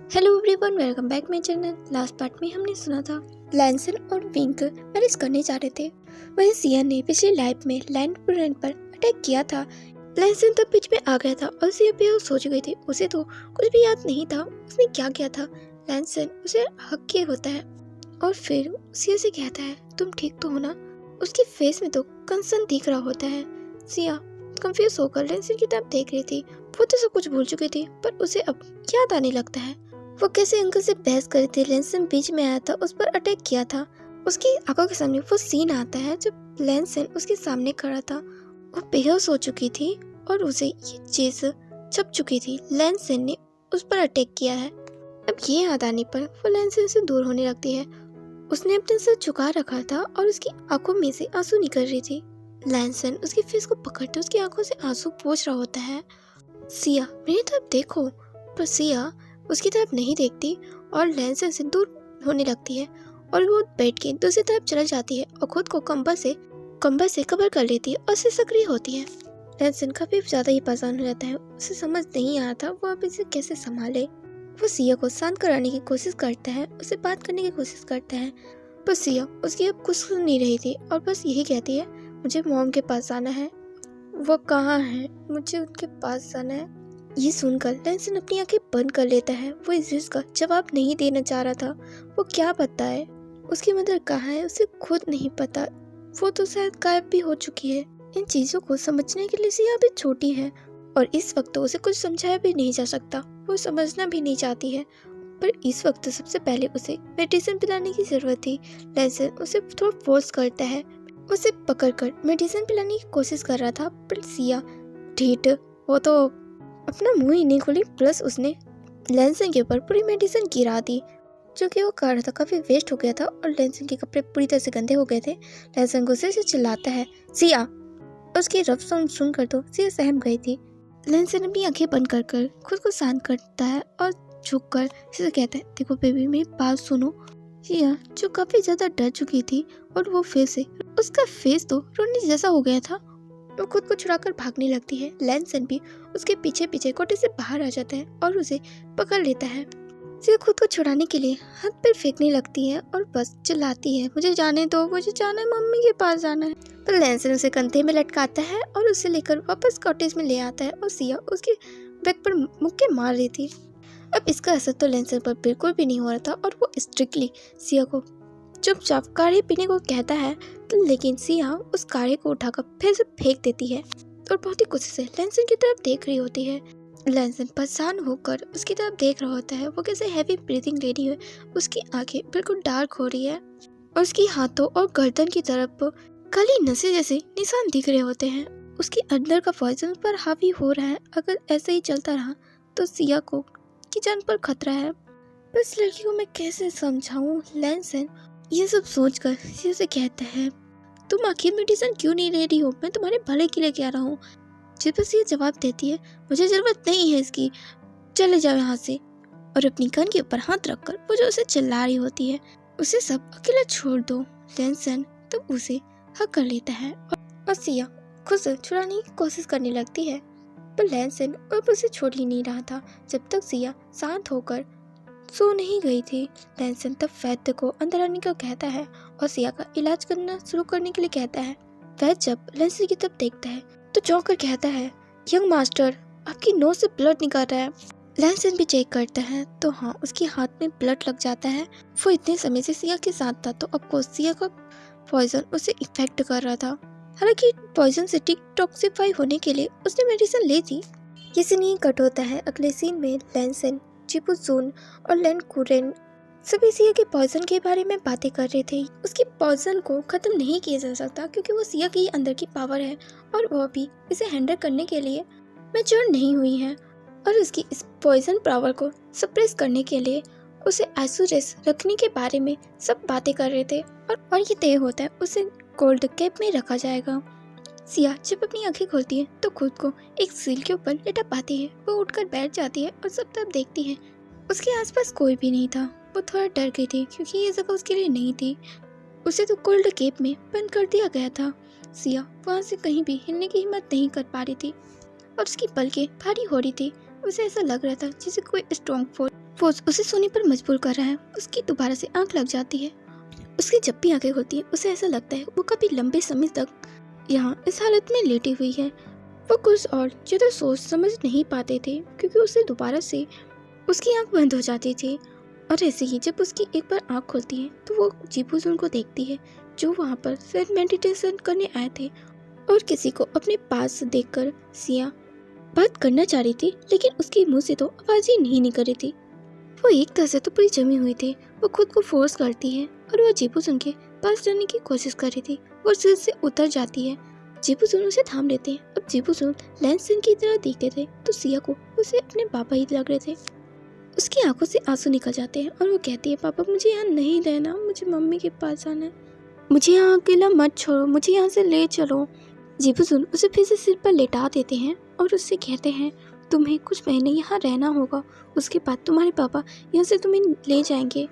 Hello everyone, welcome back my channel. Last part में हमने सुना था लैंसन और विंक मैरिज करने जा रहे थे। वहीं सिया ने पिछली लाइफ में लैंड पर अटैक किया था। लैंसन तब बीच में आ गया था और सिया बेहोश हो चुकी थी। उसे तो कुछ भी याद नहीं था उसने क्या किया था। लैंसन उसे हक किए होता है और फिर सिया से कहता है, तुम ठीक तो हो ना? उसके फेस में तो कंसर्न दिख रहा होता है। सिया कंफ्यूज होकर लैंसन की तरफ देख रही थी। वो तो सब कुछ भूल चुकी थी पर उसे अब याद आने लगता है वो कैसे अंकल से बहस कर रही थी। लैंसन बीच में आया था, उस पर अटैक किया था। उसकी आंखों के सामने वो सीन आता है जब लैंसन उसके सामने खड़ा था। वो बेहोश हो चुकी थी और उसे ये चीज छप चुकी थी। लैंसन ने उस पर अटैक किया है। अब ये याद आने पर वो लैंसन से दूर होने लगती है। उसने अपने सर झुका रखा था और उसकी आंखों में से आंसू निकल रही थी। लैंसन उसके फेस को पकड़ते उसकी आंखों से आंसू पोंछ रहा होता है। सिया मेरी तरफ देखो, पर सिया उसकी तरफ नहीं देखती और लैंसन से दूर होने लगती है और वो बैठ के दूसरी तरफ चली जाती है और खुद को कंबल से कवर कर लेती है और सक्रिय होती है। लैंसन काफी ज्यादा ही परेशान हो जाता है। उसे समझ नहीं आता वो अब इसे कैसे संभाले। वो सिया को शांत कराने की कोशिश करता है, उसे बात करने की कोशिश करता है, पर सिया उसकी अब कुछ सुन नहीं रही थी और बस यही कहती है, मुझे मॉम के पास जाना है। वो कहाँ है? मुझे उनके पास जाना है। ये सुनकर लैंसन अपनी आंखें बंद कर लेता है। वो इस चीज का जवाब नहीं देना चाह रहा था। वो क्या बताए? उसकी मदर कहाँ है उसे खुद नहीं पता। वो तो शायद गायब भी हो चुकी है। इन चीजों को समझने के लिए सिया अभी छोटी है और इस वक्त तो उसे कुछ समझाया भी नहीं जा सकता। वो समझना भी नहीं चाहती है, पर इस वक्त सबसे पहले उसे मेडिसिन पिलाने की जरूरत थी। लैंसन उसे थोड़ा फोर्स करता है। उसे पकड़कर मेडिसिन पिलाने की कोशिश कर रहा था, पर सिया ढीठ वो तो अपना मुंह ही नहीं खोली, प्लस उसने लैंसन के ऊपर पूरी मेडिसिन गिरा दी। जो कि वो कर रहा था काफी वेस्ट हो गया था और लैंसन के कपड़े पूरी तरह से गंदे हो गए थे। लैंसन गुस्से से चिल्लाता है, सिया! उसकी रफ साउंड सुनकर तो सिया सहम गई थी। लैंसन अपनी आंखें बंद कर खुद को शांत करता है और झुककर सिया कहता है, देखो बेबी मेरी बात सुनो। सिया जो काफी ज्यादा डर चुकी थी और वो फिर से उसका फेस तो रोने जैसा हो गया था। वो खुद को छुड़ाकर भागने लगती है। लैंसन भी उसके पीछे पीछे कोठे से बाहर आ जाता है और उसे पकड़ लेता है। सिया खुद को छुड़ाने के लिए हाथ पैर फेंकने लगती है और बस चिल्लाती है, मुझे जाने दो, मुझे जाना है, मम्मी के पास जाना है। पर लैंसन उसे कंधे में लटकाता है और उसे लेकर वापस कॉटेज में ले आता है और सिया उसके बैक पर मुक्के मार रही थी। अब इसका असर तो लैंसन पर बिल्कुल भी नहीं हो रहा था और वो स्ट्रिक्टली सिया को चुपचाप काढ़े पीने को कहता है, लेकिन सिया उस काढ़े को उठाकर फिर से फेंक देती है और बहुत ही गुस्से से लैंसन की तरफ देख रही होती है। लैंसन परेशान होकर उसकी तरफ देख रहा होता है। वो कैसे हैवी ब्रीथिंग ले रही है, उसकी आंखें बिल्कुल डार्क हो रही है, उसकी हाथों और गर्दन की तरफ काली नसें जैसे निशान दिख रहे होते हैं। उसके अंदर का पॉइजन उस पर हावी हो रहा है। अगर ऐसे ही चलता रहा तो सिया को की जान पर खतरा है। बस लड़की को मैं कैसे समझाऊं? लैंसन ये सब सोचकर सिया से कहता है, तुम आखिर मेडिसिन क्यों नहीं ले रही हो? मैं तुम्हारे भले के लिए कह रहा हूँ। जिस पर सिया जवाब देती है, मुझे जरूरत नहीं है इसकी, चले जाओ यहाँ से। और अपनी कान के ऊपर हाथ रखकर वो जो उसे चिल्ला रही होती है, उसे सब अकेला छोड़ दो। लैंसन तो उसे हक कर लेता है और सिया खुद से छुड़ाने की कोशिश करने लगती है, पर लैंसन अब उसे छोड़ ही नहीं रहा था जब तक सिया शांत होकर सो नहीं गई थी। लैंसन तब वैद्य को अंदर आने को कहता है और सिया का इलाज करना शुरू करने के लिए कहता है। वैद्य जब लैंसन की तरफ देखता है तो चौंक कर कहता है, यंग मास्टर आपकी नोज से ब्लड निकल रहा है। लैंसन भी चेक करता है तो हाँ, उसके हाथ में ब्लड लग जाता है। वो इतने समय से सिया के साथ था तो ऑफकोर्स सिया का पॉइजन उसे इफेक्ट कर रहा था। हालांकि पॉइजन से डिटॉक्सिफाई होने के लिए उसने मेडिसिन ली थी। ये सीन ही कट होता है। अगले सीन में लैंसन, चिपुजून और लैन कुरेन सभी सिया के पॉइजन के बारे में बातें कर रहे थे। उसके पॉइजन को खत्म नहीं किया जा सकता क्योंकि वो सिया की अंदर की पावर है और वो अभी इसे हैंडल करने के लिए मैच्योर नहीं हुई है। और उसकी इस पॉइजन पावर को सप्रेस करने के लिए उसे आइसोलेस रखने के बारे में सब बातें कर रहे थे और ये तय होता है उसे कोल्ड कैप में रखा जाएगा। सिया जब अपनी आंखें खोलती है तो खुद को एक सील के ऊपर लेटा पाती है। वो उठकर बैठ जाती है और सब तरफ देखती है। उसके आसपास कोई भी नहीं था। वो थोड़ा डर गई थी क्योंकि ये जगह उसके लिए नहीं थी। उसे तो कोल्ड केप में बंद कर दिया गया था। सिया वहाँ से कहीं भी हिलने की हिम्मत नहीं कर पा रही थी और उसकी पलकें भारी हो रही थी। उसे ऐसा लग रहा था जैसे कोई स्ट्रॉन्ग फोर्स वो उसे सोने पर मजबूर कर रहा है। उसकी दोबारा से आंख लग जाती है। उसकी जब भी आंखें खुलती है उसे ऐसा लगता है वो कभी लंबे समय तक यहाँ इस हालत में लेटी हुई है। वो कुछ और ज़्यादा सोच समझ नहीं पाते थे क्योंकि उसे दोबारा से उसकी आंख बंद हो जाती थी। और ऐसे ही जब उसकी एक बार आंख खुलती है तो वो जीबूजुन को देखती है जो वहाँ पर सिर्फ मेडिटेशन करने आए थे। और किसी को अपने पास देखकर सिया बात करना चाह रही थी, लेकिन उसके मुंह से तो आवाज़ ही नहीं निकल रही थी। वो एक तरह से तो पूरी जमी हुई थी। वो खुद को फोर्स करती है और वो जीबूजुन के पास जाने की कोशिश कर रही थी। वो सीट से उतर जाती है। जीबूजुन उसे थाम लेते हैं। अब जीबूजुन लैंसन की तरह दिखते थे तो सिया को उसे अपने पापा ही लग रहे थे। उसकी आंखों से आंसू निकल जाते हैं और वो कहती है, पापा मुझे यहाँ नहीं रहना, मुझे मम्मी के पास जाना है, मुझे यहाँ अकेला मत छोड़ो, मुझे यहाँ से ले चलो। जीबूजुन उसे फिर से सिर पर लेटा देते हैं और उससे कहते हैं, तुम्हें कुछ महीने यहाँ रहना होगा, उसके बाद तुम्हारे पापा यहाँ से तुम्हें ले जाएंगे,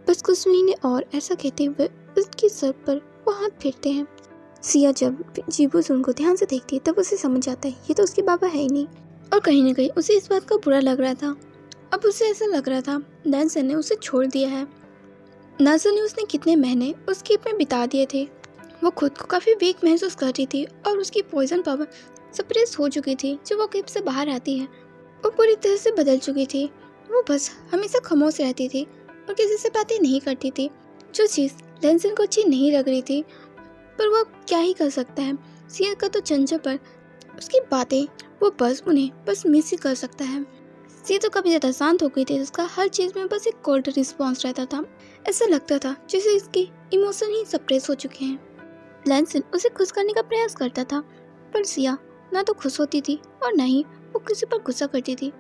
बस कुछ महीने और। ऐसा कहते हुए उसके सर पर वो हाथ फेरते हैं। सिया जब जीबूजुन को ध्यान से देखती है तब उसे समझ आता है ये तो उसके पापा है ही नहीं। और कहीं ना कहीं उसे इस बात का बुरा लग रहा था। अब उसे ऐसा लग रहा था लैंसन ने उसे छोड़ दिया है। ना जाने उसने कितने महीने उस केप में बिता दिए थे। वो खुद को काफ़ी वीक महसूस कर रही थी और उसकी पॉइजन पावर सप्रेस हो चुकी थी। जब वो केप से बाहर आती है वो पूरी तरह से बदल चुकी थी। वो बस हमेशा खामोश रहती थी और किसी से बातें नहीं करती थी। जो चीज़ लैंसन को अच्छी नहीं लग रही थी, पर वो क्या ही कर सकता है। सिया का तो चंचल पर उसकी बातें वो बस उन्हें बस मिस ही कर सकता है। सिया तो काफ़ी ज़्यादा शांत हो गई थी। उसका हर चीज़ में बस एक कोल्ड रिस्पॉन्स रहता था। ऐसा लगता था जैसे इसके इमोशन ही सप्रेस हो चुके हैं। लैंसन उसे खुश करने का प्रयास करता था, पर सिया ना तो खुश होती थी और ना ही वो किसी पर गुस्सा करती थी।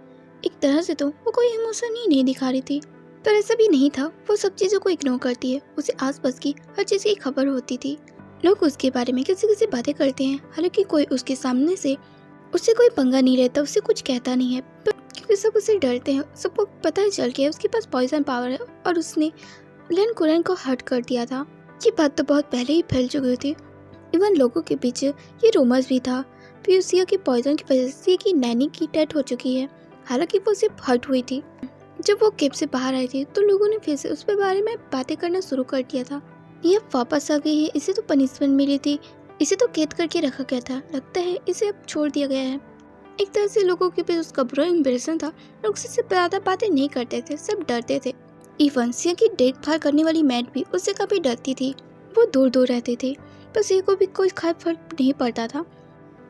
एक तरह से तो वो कोई इमोशन ही नहीं दिखा रही थी, पर ऐसा भी नहीं था। वो सब चीज़ों को इग्नोर करती है। उसे आसपास की हर चीज़ की खबर होती थी। लोग उसके बारे में किसी किसी बातें करते हैं, हालांकि कोई उसके सामने से उससे कोई पंगा नहीं रहता, उससे कुछ कहता नहीं है, पर क्योंकि सब उसे डरते हैं। सबको पता ही चल गया उसके पास पॉइजन पावर है और उसने लैन कुरैन को हर्ट कर दिया था। ये बात तो बहुत पहले ही फैल चुकी थी। इवन लोगों के बीच ये रूमर्स भी था। फिर सिया की पॉइजन की वजह से की नैनी की डेथ हो चुकी है, हालांकि वो सिर्फ हर्ट हुई थी। जब वो केप से बाहर आई थी तो लोगों ने फिर से उस पर बारे में बातें करना शुरू कर दिया था। ये अब वापस आ गई है, इसे तो पनिशमेंट मिली थी, इसे तो कैद करके रखा गया था, लगता है इसे अब छोड़ दिया गया है। एक तरह से लोगों के बीच उसका बुरा इम्प्रेशन था। लोग उससे ज़्यादा बातें नहीं करते थे, सब डरते थे। इवन सिया की देखभाल करने वाली मैट भी उससे काफ़ी डरती थी। वो दूर दूर रहते थे, पर सिया को भी कोई खास फर्क नहीं पड़ता था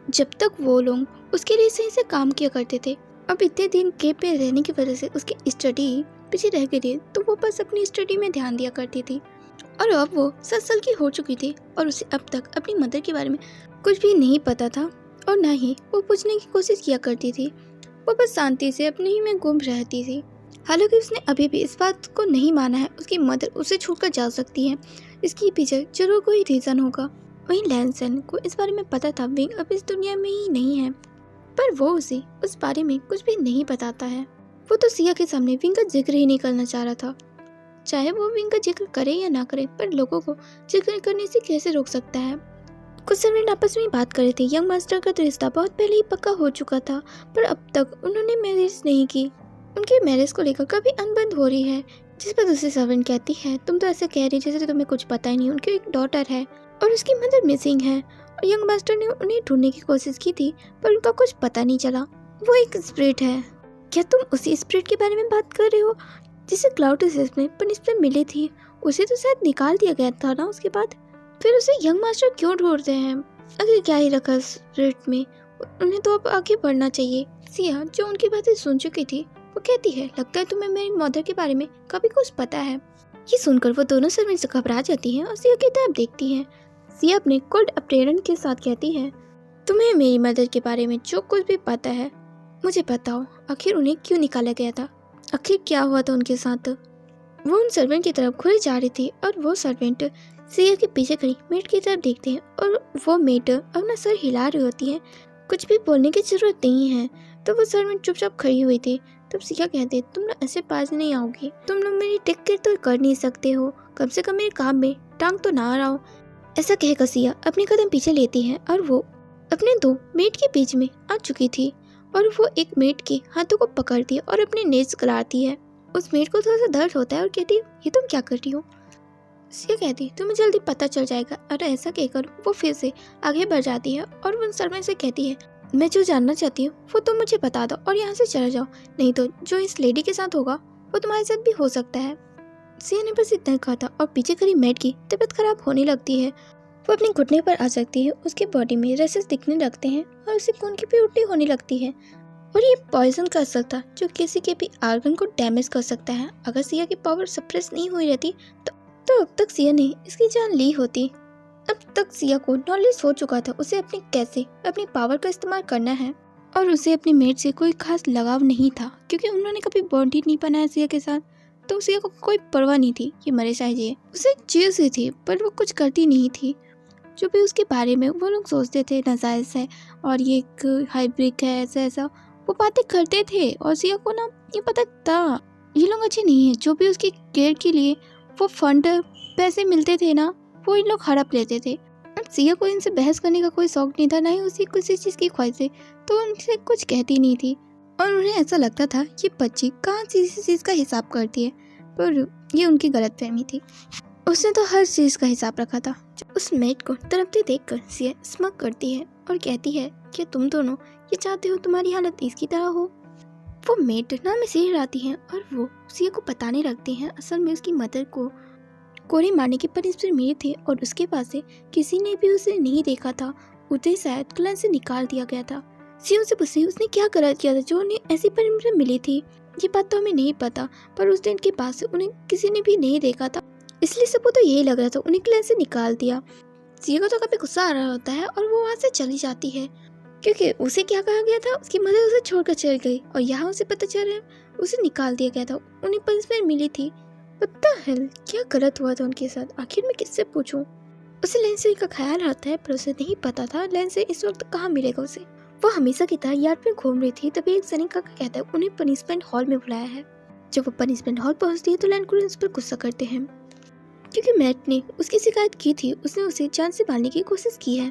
जब तक वो लोग उसके लिए सही से काम किया करते थे। अब इतने दिन केप में रहने की वजह से उसकी स्टडी पीछे रह गई थी, तो वो बस अपनी स्टडी में ध्यान दिया करती थी। और अब वो 7 साल की हो चुकी थी और उसे अब तक अपनी मदर के बारे में कुछ भी नहीं पता था और ना ही वो पूछने की कोशिश किया करती थी। वो बस शांति से अपने ही में गुम रहती थी। हालांकि उसने अभी भी इस बात को नहीं माना है उसकी मदर उसे छोड़कर जा सकती है। इसके पीछे जरूर कोई रीज़न होगा। वहीं लैंसन को इस बारे में पता था विंग अब इस दुनिया में ही नहीं है, पर वो उसे उस बारे में कुछ भी नहीं बताता है। वो तो सिया के सामने विंग का जिक्र ही नहीं करना चाह रहा था। चाहे वो विंग का जिक्र करे या ना करे, पर लोगों को जिक्र करने से कैसे रोक सकता है। कुछ समय आपस में बात कर रहे थे। यंग मास्टर का तो रिश्ता बहुत पहले ही पक्का हो चुका था, पर अब तक उन्होंने मैरिज नहीं की। उनके मैरिज को लेकर कभी अनबन हो रही है, जिस पर दूसरी सर्वेंट कहती है, तुम तो ऐसे कह रही जैसे तुम्हें कुछ पता ही नहीं। उनकी एक डॉटर है और उसकी मदर मिसिंग है और यंग मास्टर ने उन्हें ढूंढने की कोशिश की थी, पर उनका कुछ पता नहीं चला। वो एक स्पिरिट है। क्या तुम उसी स्पिरिट के बारे में बात कर रहे हो जिसे क्लाउड रिसेस में पनिशमेंट मिली थी? उसे तो शायद निकाल दिया गया था ना उसके बाद, फिर उसे यंग मास्टर क्यों ढूंढ रहे हैं? अगर क्या ही रखा स्पिरिट में, उन्हें तो अब आगे बढ़ना चाहिए। सिया जो उनकी बातें सुन चुकी थी वो कहती है, लगता है तुम्हें मेरी मदर के बारे में काफी कुछ पता है। ये सुनकर वो दोनों सर्वेंट से घबरा जाती हैं और सिया की तरफ देखती हैं। सिया अपने कोल्ड अपरेरन के साथ कहती है, तुम्हें मेरी मदर के बारे में जो कुछ भी पता है मुझे बताओ। आखिर उन्हें क्यों निकाला गया था? आखिर क्या हुआ था उनके साथ? वो उन सर्वेंट की तरफ घुरे जा रही थी और वो सर्वेंट सिया के पीछे खड़ी मेट की तरफ देखते हैं और वो मेट अपना सर हिला रही होती है। कुछ भी बोलने की जरूरत नहीं है, तो वो सर्वेंट चुपचाप खड़ी हुई थी। तब सिया कहते, तुम लोग ऐसे पास नहीं आओगी, तुम लोग मेरी टेक केयर तो कर नहीं सकते हो, कम से कम मेरे काम में टांग तो ना आओ। ऐसा कहकर सिया अपने कदम पीछे लेती है और वो अपने 2 मेट के बीच में आ चुकी थी और वो एक मेट के हाथों को पकड़ती है और अपने नेज गलाती है। उस मेड को थोड़ा सा दर्द होता है और कहती है ये तुम क्या कर रही हो। सिया कहती है तुम्हें जल्दी पता चल जाएगा। और ऐसा कहकर वो फिर से आगे बढ़ जाती है और वो सर्वेंट से कहती है मैं जो जानना चाहती हूँ वो तुम मुझे बता दो और यहाँ से चले जाओ, नहीं तो जो इस लेडी के साथ होगा वो तुम्हारे साथ भी हो सकता है। सिया ने बस इतना कहा था और पीछे खड़ी मेड की तबीयत खराब होने लगती है। वो अपने घुटने पर आ सकती है, उसके बॉडी में रेसेस दिखने लगते हैं और उसे खून की भी उल्टी होने लगती है। और ये पॉइजन का असर था जो किसी के भी आर्गन को डैमेज कर सकता है। अगर सिया की पावर सप्रेस नहीं हुई रहती तो अब तक सिया ने इसकी जान ली होती। अब तक सिया को नॉलेज हो चुका था उसे कैसे अपनी पावर का इस्तेमाल करना है। और उसे अपनी मेट से कोई खास लगाव नहीं था क्योंकि उन्होंने कभी बॉन्ड नहीं बनाया सिया के साथ, तो सिया को कोई परवाह नहीं थी कि मरे चाहे जिए। उसे चीज ही थी पर वो कुछ करती नहीं थी। जो भी उसके बारे में वो लोग सोचते थे नाजायज है और ये एक हाइब्रिड है ऐसा वो बातें करते थे। और सिया को ना ये पता था ये लोग अच्छे नहीं है। जो भी उसकी केयर के लिए वो फंड पैसे मिलते थे ना वो इन लोग हड़प लेते थे। सिया को इनसे बहस करने का कोई शौक नहीं था, ना ही उसी किसी चीज़ की ख्वाहिश थी, तो उनसे कुछ कहती नहीं थी। और उन्हें ऐसा लगता था ये बच्ची कहाँ चीज़ का हिसाब करती है, पर ये उनकी गलतफहमी थी। उसने तो हर चीज़ का हिसाब रखा था। उस मेट को तड़पते देखकर सिया स्मक करती है और कहती है कि तुम दोनों ये चाहते हो तुम्हारी हालत इसकी तरह हो। वो मेट ना में सिर आती है और वो सिया को बताने लगती है असल में उसकी मदर को कोरे मारने के पनिशमेंट मिले थे और उसके पास से किसी ने भी उसे नहीं देखा था। उसे शायद क्लास से निकाल दिया गया था। सिया से पूछती उसने क्या गलत किया था जो उन्हें ऐसी पनिशमेंट मिली थी। ये बात तो हमें नहीं पता, पर उस दिन के बाद से उन्हें किसी ने भी नहीं देखा था, इसलिए सबको तो यही लग रहा था उन्हें क्लास से निकाल दिया। सिया को तो कभी गुस्सा आ रहा होता है और वो वहाँ से चली जाती है क्योंकि उसे क्या कहा गया था, उसकी मदर उसे छोड़कर चल गई और यहाँ उसे पता चल रहा है उसे निकाल दिया गया था, उन्हें पनिशमेंट मिली थी। पता है क्या गलत हुआ था उनके साथ, आखिर मैं किससे पूछूं। उसे लेंसे का ख्याल आता है पर उसे नहीं पता था लेंसे इस वक्त कहाँ मिलेगा उसे। वो हमेशा की तरह यार्ड में घूम रही थी, तभी एक सैनिक कहता है उन्हें पनिशमेंट हॉल में बुलाया है। जब वो पनिशमेंट हॉल पहुंचती है तो लैंड क्रूज पर गुस्सा करते हैं क्योंकि मैट ने उसकी शिकायत की थी, उसने उसे जान से मारने की कोशिश की है।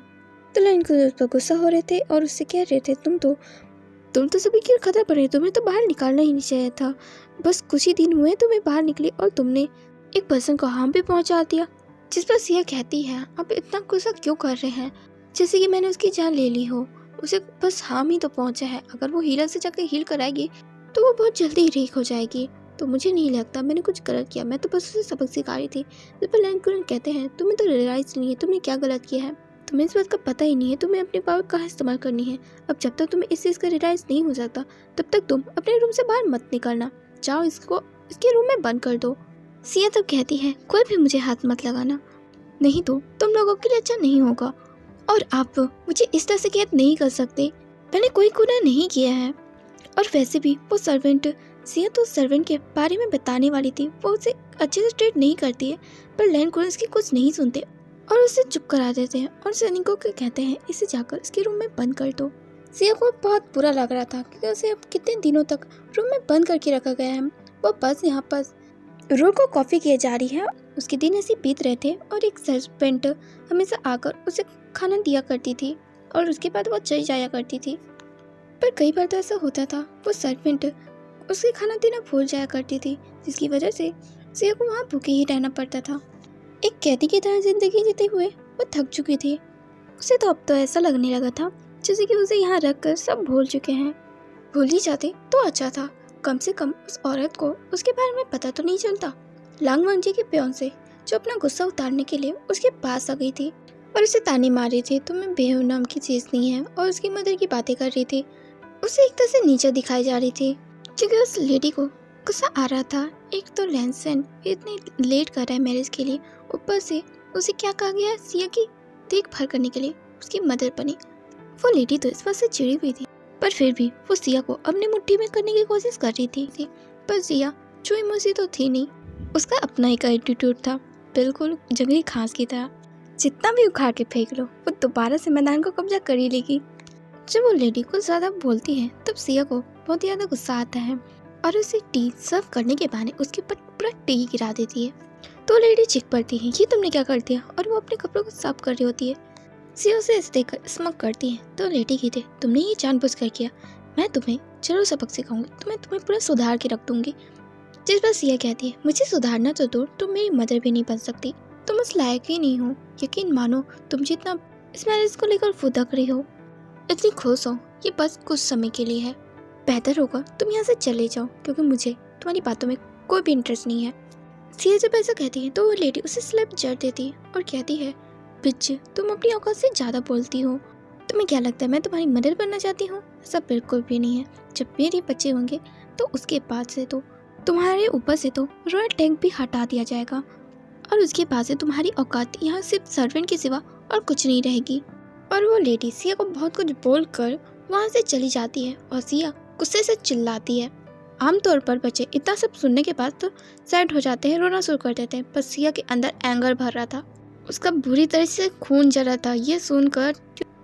तो लैंड क्रूज पर गुस्सा हो रहे थे और उससे कह रहे थे तुम तो सभी की खतरा पड़ रही, तुम्हें तो बाहर निकालना ही नहीं चाहिए था। बस कुछ ही दिन हुए तुम्हें बाहर निकले और तुमने एक पर्सन को हार्म भी पहुंचा दिया। जिस पर सिया कहती है आप इतना गुस्सा क्यों कर रहे हैं, जैसे कि मैंने उसकी जान ले ली हो। उसे बस हार्म ही तो पहुंचा है, अगर वो हीलर से जाकर हील कराएगी तो वो बहुत जल्दी ठीक हो जाएगी। तो मुझे नहीं लगता मैंने कुछ गलत किया, मैं तो बस उसे सबक सिखा रही थी। जिस पर लैंड क्रूज कहते हैं तुम्हें तो रियलाइज नहीं है तुमने क्या गलत किया है, तुम्हें इस बात का पता ही नहीं है तुम्हें अपनी पावर कहाँ इस्तेमाल करनी है। अब जब तक तुम्हें इस चीज़ का रियलाइज नहीं हो सकता तब तक तुम अपने रूम से बाहर मत निकलना, जाओ इसको इसके रूम में बंद कर दो। सिया तब कहती है कोई भी मुझे हाथ मत लगाना, नहीं तो तुम लोगों के लिए अच्छा नहीं होगा। और आप मुझे इस तरह से कैद नहीं कर सकते, मैंने कोई गुनाह नहीं किया है। और वैसे भी वो सर्वेंट, सिया तो सर्वेंट के बारे में बताने वाली थी, वो उसे अच्छे से ट्रीट नहीं करती है, पर लैंड क्रूज की कुछ नहीं सुनते और उसे चुप करा देते हैं और सैनिकों को कहते हैं इसे जाकर इसके रूम में बंद कर दो। सिया को बहुत बुरा लग रहा था क्योंकि उसे अब कितने दिनों तक रूम में बंद करके रखा गया है। वो बस यहाँ पर रोड को कॉफ़ी किए जा रही है, उसके दिन ऐसे बीत रहे थे और एक सर्वेंट हमेशा आकर उसे खाना दिया करती थी और उसके बाद वो चली जाया करती थी। पर कई बार तो ऐसा होता था वो सर्वेंट उसके खाना देना भूल जाया करती थी, जिसकी वजह से सिया को वहाँ भूखे ही रहना पड़ता था। एक कैदी की तरह जिंदगी जीते हुए वो थक चुकी थी। उसे तो अब तो ऐसा लगने लगा था जैसे कि उसे यहाँ रखकर सब भूल चुके हैं। भूल ही जाते तो अच्छा था, कम से कम उस औरत को उसके बारे में पता तो नहीं चलता। लांगवांग जी के प्योन से जो अपना गुस्सा उतारने के लिए उसके पास आ गई थी और उसे ताने मार रही थी तुम्हें बेहू नाम की चीज़ नहीं है, और उसकी मदर की बातें कर रही थी। उसे एक तरह से नीचे दिखाई जा रही थी क्योंकि उस लेडी को गुस्सा आ रहा था। एक तो लैंसन इतनी लेट कर रहा है मैरिज के लिए, ऊपर से उसे क्या कहा गया है सिया की देखभाल करने के लिए उसकी मदर बनी। वो लेडी तो इस बात से चिड़ी हुई थी, पर फिर भी वो सिया को अपने मुट्ठी में करने की कोशिश कर रही थी। पर सिया चुई मुसी तो थी नहीं, उसका अपना एक एटीट्यूड था, बिल्कुल जंगली घास की तरह, जितना भी उखाड़ के फेंक लो वो दोबारा से मैदान को कब्जा कर ही लेगी। जब वो लेडी कुछ ज़्यादा बोलती है तब सिया को बहुत ज़्यादा गुस्सा आता है और उसे टी सर्व करने के बहाने उसके ऊपर पूरा टी गिरा देती है। तो लेडी चिक पड़ती है ये तुमने क्या कर दिया, और वो अपने कपड़ों को साफ कर रही होती है। सिया उसे इस देखकर स्मक करती है तो लेडी कहती है तुमने ये जानबूझकर किया, मैं तुम्हें जरूर सबक सिखाऊंगी, तुम्हें पूरा सुधार के रख दूंगी। जिस पर सिया कहती है, मुझे सुधारना तो दूर, तुम मेरी मदर भी नहीं बन सकती, तुम उस लायक ही नहीं हो। यकीन मानो, तुम जितना इस मैरिज को लेकर फुदक रही हो, इतनी खुश हो, ये बस कुछ समय के लिए है। बेहतर होगा तुम यहाँ से चले जाओ, क्योंकि मुझे तुम्हारी बातों में कोई भी इंटरेस्ट नहीं है। सिया जब ऐसा कहती है तो वो लेडी उसे स्लैप जड़ देती है और कहती है, बिच, तुम अपनी औकात से ज़्यादा बोलती हो। तुम्हें क्या लगता है मैं तुम्हारी मदर बनना चाहती हूँ? ऐसा बिल्कुल भी नहीं है। जब मेरे बच्चे होंगे तो उसके बाद से तो तुम्हारे ऊपर से तो रॉयल टैंक भी हटा दिया जाएगा, और उसके बाद से तुम्हारी औकात यहाँ सिर्फ सर्वेंट के सिवा और कुछ नहीं रहेगी। और वो लेडी सिया को बहुत कुछ बोलकर वहाँ से चली जाती है और सिया गुस्से से चिल्लाती है। आमतौर पर बच्चे इतना सब सुनने के बाद तो सैड हो जाते हैं, रोना शुरू कर देते हैं, पर सिया के अंदर एंगर भर रहा था। उसका बुरी तरह से खून जल रहा था ये सुनकर।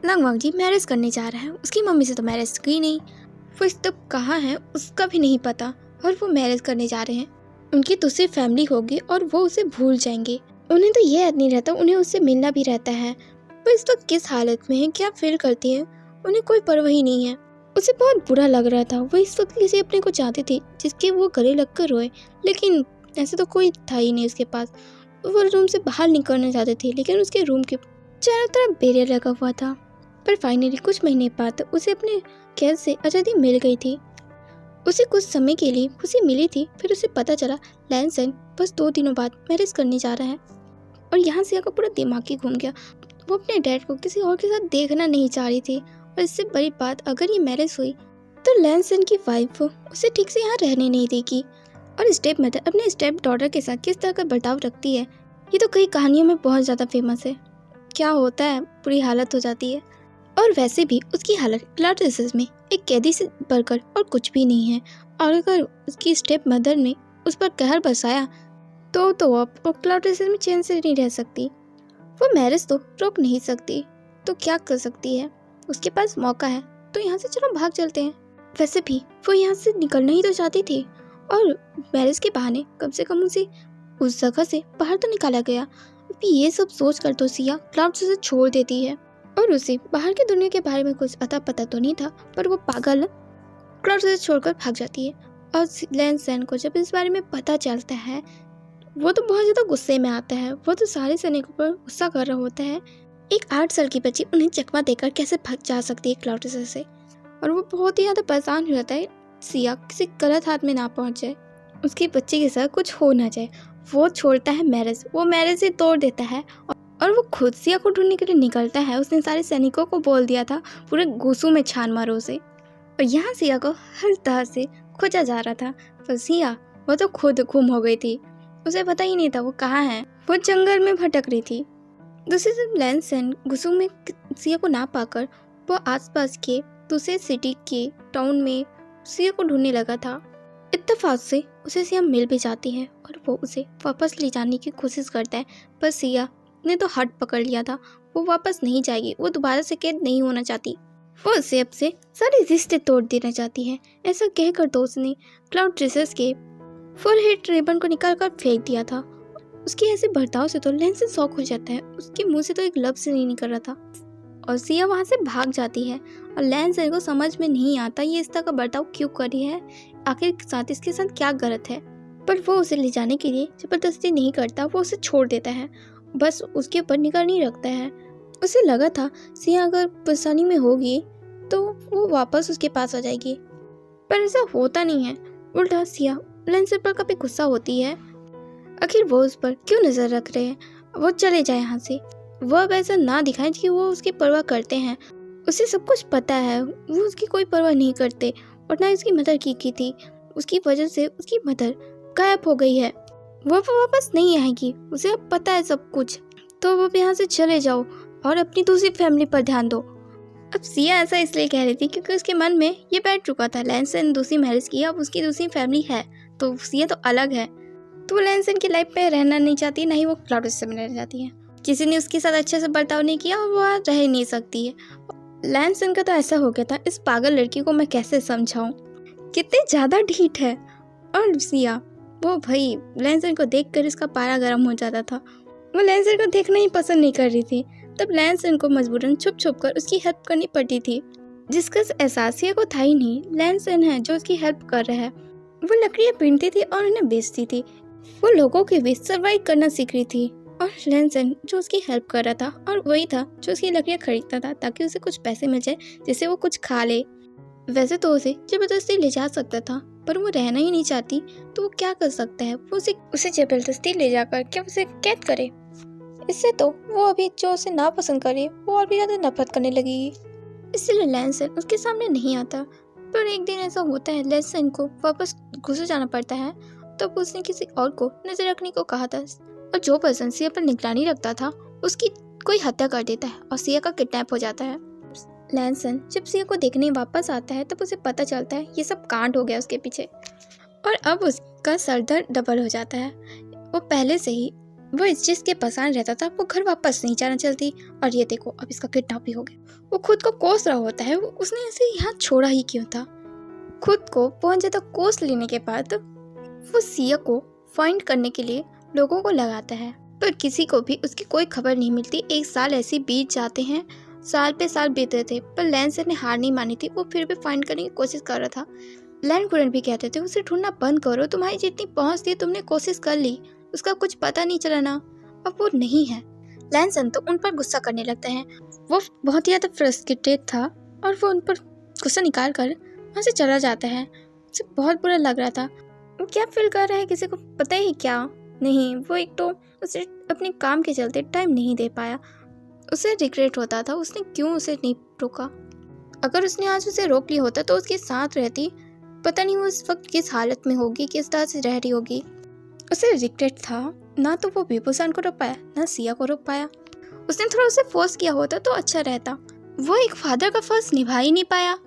लंगवांग जी मैरिज करने जा रहा है, उसकी मम्मी से तो मैरिज की नहीं, वो इस तब कहाँ है उसका भी नहीं पता, और वो मैरिज करने जा रहे हैं। उनकी दूसरी फैमिली होगी और वो उसे भूल जाएंगे। उन्हें तो ये याद नहीं रहता, उन्हें उससे मिलना भी रहता है। वो इस वक्त किस हालत में है, क्या फील करती है, उन्हें कोई परवाह ही नहीं है। उसे बहुत बुरा लग रहा था। वो इस वक्त किसी अपने को चाहती थी जिसके वो गले लगकर रोए, लेकिन ऐसे तो कोई था ही नहीं उसके पास। वो रूम से बाहर निकलना चाहते थे, लेकिन उसके रूम के चारों तरफ बैरियर लगा हुआ था। पर फाइनली कुछ महीने बाद उसे अपने कैद से आज़ादी मिल गई थी। उसे कुछ समय के लिए खुशी मिली थी, फिर उसे पता चला लैनसन बस 2 दिनों बाद मैरिज करने जा रहा है। और यहाँ से आकर पूरा दिमाग ही घूम गया। वो अपने डैड को किसी और के साथ देखना नहीं चाह रही थी, और इससे बड़ी बात, अगर ये मैरिज हुई तो लैनसन की वाइफ उसे ठीक से यहाँ रहने नहीं देगी। और स्टेप मदर अपने स्टेप डॉटर के साथ किस तरह का बर्ताव रखती है, ये तो कई कहानियों में बहुत ज़्यादा फेमस है। क्या होता है, बुरी हालत हो जाती है। और वैसे भी उसकी हालत क्लाउड रेसेस में एक कैदी से बढ़कर और कुछ भी नहीं है। और अगर उसकी स्टेप मदर ने उस पर कहर बरसाया तो वो क्लाउड रेसेस में चैन से नहीं रह सकती। वो मैरिज तो रोक नहीं सकती, तो क्या कर सकती है? उसके पास मौका है, तो यहाँ से चलो भाग चलते हैं। वैसे भी वो यहाँ से निकलना ही तो चाहती थी, और मैरिज के बहाने कम से कम उसे उस जगह से बाहर तो निकाला गया। अभी ये सब सोच कर तो सिया क्लाउड से छोड़ देती है, और उसे बाहर की दुनिया के बारे में कुछ अता पता तो नहीं था, पर वो पागल क्लाउड से छोड़कर भाग जाती है। और लैनसन को जब इस बारे में पता चलता है, वो तो बहुत ज़्यादा गुस्से में आता है। वो तो सारे सैनिकों पर गुस्सा कर रहा होता है। एक 8 साल की बच्ची उन्हें चकमा देकर कैसे भाग जा सकती है क्लाउड से। और वो बहुत ही ज़्यादा परेशान हो जाता है सिया किसी गलत हाथ में ना पहुंच जाए, उसके बच्चे के साथ कुछ हो ना जाए। वो छोड़ता है मैरिज, वो मैरिज ही तोड़ देता है, और वो खुद सिया को ढूंढने के लिए निकलता है। उसने सारे सैनिकों को बोल दिया था पूरे गुस्सों में छान मारो उसे। और यहाँ सिया को हर तरह से खोजा जा रहा था, पर सिया वो तो खुद गुम हो गई थी। उसे पता ही नहीं था वो कहाँ है, वो जंगल में भटक रही थी। दूसरी तरफ लैनसन गुस्सों में सिया को ना पाकर वो आसपास के दूसरे सिटी के टाउन में सिया को ढूंढने लगा था। इत्तेफाक से उसे सिया मिल भी जाती है, और वो उसे वापस ले जाने की कोशिश करता है, पर सिया ने तो हट पकड़ लिया था। वो वापस नहीं जाएगी, वो दोबारा से कैद नहीं होना चाहती। वो उसे अब से सारे रिश्ते तोड़ देना चाहती है। ऐसा कहकर दोस्त ने क्लाउड रेसेस के फोरहेड रिबन को निकाल कर फेंक दिया था। उसके ऐसे बर्ताव से तो लैनसन शॉक हो जाता है। उसके मुंह से तो एक लफ्ज़ नहीं निकल रहा था, और सिया वहाँ से भाग जाती है। और लैनसन को समझ में नहीं आता ये इस तरह का बर्ताव क्यों कर रही है, आखिर साथ इसके साथ क्या गलत है। पर वो उसे ले जाने के लिए जबरदस्ती नहीं करता, वो उसे छोड़ देता है, बस उसके ऊपर निगाह नहीं रखता है। उसे लगा था सिया अगर परेशानी में होगी तो वो वापस उसके पास आ जाएगी, पर ऐसा होता नहीं है। उल्टा सिया लैनसन पर कभी गुस्सा होती है, आखिर वो उस पर क्यों नजर रख रहे हैं, वो चले जाए यहाँ से। वो अब ऐसा ना दिखाए कि वो उसकी परवाह करते हैं। उसे सब कुछ पता है, वो उसकी कोई परवाह नहीं करते, और ना उसकी मदर की थी। उसकी वजह से उसकी मदर गायब हो गई है, वो वापस नहीं आएगी, उसे अब पता है सब कुछ। तो वो यहाँ से चले जाओ और अपनी दूसरी फैमिली पर ध्यान दो। अब सिया ऐसा इसलिए कह रही थी क्योंकि उसके मन में ये बैठ चुका था, लैनसन दूसरी मैरिज की, अब उसकी दूसरी फैमिली है, तो सिया तो अलग है। तो वो लैनसन की लाइफ में रहना नहीं चाहती, ना ही वो क्लाउड से रहना चाहती है। किसी ने उसके साथ अच्छे से बर्ताव नहीं किया और वो रह ही नहीं सकती है। लैनसन का तो ऐसा हो गया था, इस पागल लड़की को मैं कैसे समझाऊं, कितनी ज़्यादा ढीठ है। और सिया वो भाई लैनसन को देखकर इसका पारा गर्म हो जाता था। वो लैनसन को देखना ही पसंद नहीं कर रही थी। तब लैनसन को मजबूरन छुप छुप कर उसकी हेल्प करनी पड़ती थी, जिसका एहसास सिया को था ही नहीं। लैनसन है जो उसकी हेल्प कर रहा है। वो लकड़ियाँ बीनती थी और उन्हें बेचती थी। वो लोगों के बीच सर्वाइव करना सीख रही थी और लैंसन जो उसकी हेल्प कर रहा था और वही था जो उसकी लकड़ियाँ खरीदता था ताकि उसे कुछ पैसे मिल जाए जिससे वो कुछ खा ले। वैसे तो उसे जबरदस्ती ले जा सकता था पर वो रहना ही नहीं चाहती तो वो क्या कर सकता है। वो उसे जबरदस्ती ले जाकर क्या उसे कैद करे। इससे तो वो अभी जो उसे ना पसंद करे वो और भी ज़्यादा नफरत करने लगेगी। इसलिए लैंसन उसके सामने नहीं आता। पर एक दिन ऐसा होता है लैंसन को वापस घुस जाना पड़ता है। तब उसने किसी और को नजर रखने को कहा था और जो पर्सन सिया पर निगरानी रखता था उसकी कोई हत्या कर देता है और सिया का किडनैप हो जाता है। लैंसन जब सिया को देखने वापस आता है तब उसे पता चलता है ये सब कांड हो गया उसके पीछे और अब उसका सर दर्द डबल हो जाता है। वो पहले से ही वो इस चीज के परेशान रहता था, वो घर वापस नहीं जाना चाहती और ये देखो अब इसका किडनैप भी हो गया। वो खुद को कोस रहा होता है उसने इसे यहाँ छोड़ा ही क्यों था। खुद को बहुत ज्यादा कोस लेने के बाद वो सिया को फाइंड करने के लिए लोगों को लगाता है पर किसी को भी उसकी कोई खबर नहीं मिलती। 1 साल ऐसे बीत जाते हैं, साल पे साल बीते थे पर लैंसन ने हार नहीं मानी थी। वो फिर भी फाइंड करने की कोशिश कर रहा था। लैंड कुरन भी कहते थे उसे ढूंढना बंद करो, तुम्हारी जितनी पहुंच थी तुमने कोशिश कर ली, उसका कुछ पता नहीं चला ना। अब वो नहीं है। लैंसन तो उन पर गुस्सा करने लगता है। वो बहुत ही ज़्यादा फ्रस्ट्रेटेड था और वो उन पर गुस्सा निकाल कर वहाँ से चला जाता है। उसे बहुत बुरा लग रहा था। वो क्या फील कर रहा है किसी को पता ही क्या नहीं। वो एक तो उसे अपने काम के चलते टाइम नहीं दे पाया। उसे रिग्रेट होता था उसने क्यों उसे नहीं रोका। अगर उसने आज उसे रोक लिया होता तो उसके साथ रहती, पता नहीं वो उस वक्त किस हालत में होगी, किस तरह से रह रही होगी। उसे रिग्रेट था। ना तो वो बेबूसान को रोक पाया ना सिया को रोक पाया। उसने थोड़ा उसे फोर्स किया होता तो अच्छा रहता। वो एक फादर का फर्ज निभा ही नहीं पाया।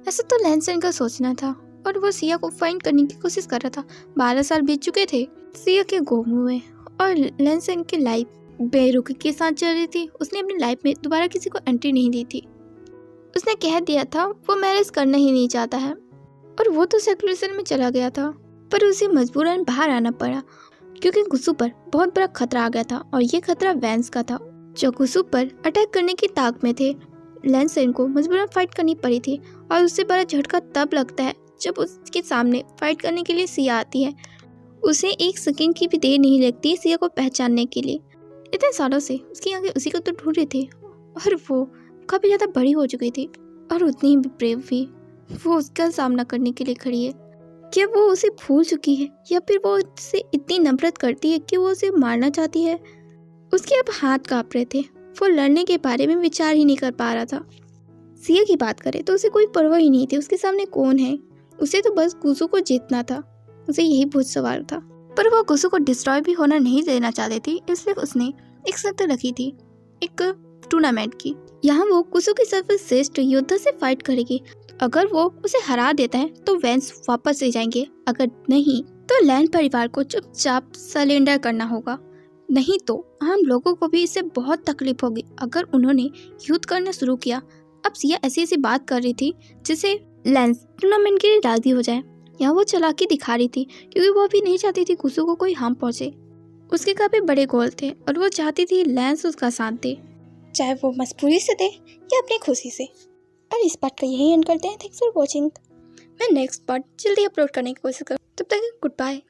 ऐसा तो लैंसन का सोचना था और वो सिया को फाइंड करने की कोशिश कर रहा था। 12 साल बीत चुके थे सिया के गुम हुए और लैंसन की लाइफ बेरुखी के साथ चल रही थी। उसने अपनी लाइफ में दोबारा किसी को एंट्री नहीं दी थी। उसने कह दिया था वो मैरिज करना ही नहीं चाहता है और वो तो सेक्युलरिज्म में चला गया था पर उसे मजबूरन बाहर आना पड़ा क्योंकि गुसु पर बहुत बड़ा खतरा आ गया था और ये खतरा वैंस का था जो गुसु पर अटैक करने की ताक में थे। लैंसन को मजबूरन फाइट करनी पड़ी थी और उससे बड़ा झटका तब लगता है जब उसके सामने फाइट करने के लिए सिया आती है। उसे 1 सेकंड की भी देर नहीं लगती सिया को पहचानने के लिए। इतने सालों से उसकी आगे उसी को तो ढूंढ रहे थे और वो काफ़ी ज़्यादा बड़ी हो चुकी थी और उतनी ही ब्रेव भी वो उसका सामना करने के लिए खड़ी है। क्या वो उसे भूल चुकी है या फिर वो उससे इतनी नफरत करती है कि वो उसे मारना चाहती है। उसके अब हाथ कांप रहे थे। वो लड़ने के बारे में विचार ही नहीं कर पा रहा था। सिया की बात करें तो उसे कोई परवाह ही नहीं थी उसके सामने कौन है। उसे तो बस गुसु को जीतना था। उसे यही बहुत सवाल था पर वो गुसु को डिस्ट्रॉय भी होना नहीं देना चाहती थी। इसलिए उसने एक शर्त रखी थी, एक टूर्नामेंट की। यहाँ वो गुसु के सर्वश्रेष्ठ योद्धा से फाइट करेगी। अगर वो उसे हरा देता है तो वैंस वापस ले जाएंगे, अगर नहीं तो लैंड परिवार को चुपचाप सरेंडर करना होगा। नहीं तो आम लोगों को भी इससे बहुत तकलीफ होगी अगर उन्होंने युद्ध करना शुरू किया। अब सिया ऐसी ऐसी बात कर रही थी जिससे लैंस टूर्नामेंट के लिए राजी हो जाए। यहाँ वो चालाकी दिखा रही थी क्योंकि वो भी नहीं चाहती थी गुसु को कोई हार्म पहुंचे। उसके काफी बड़े गोल थे और वो चाहती थी लैंस उसका साथ दे, चाहे वो मजबूरी से दे या अपनी खुशी से। और इस पार्ट का यही एंड करते हैं। Thanks for watching. मैं नेक्स्ट पार्ट जल्दी अपलोड करने की कोशिश करूँ। तब तक गुड बाय।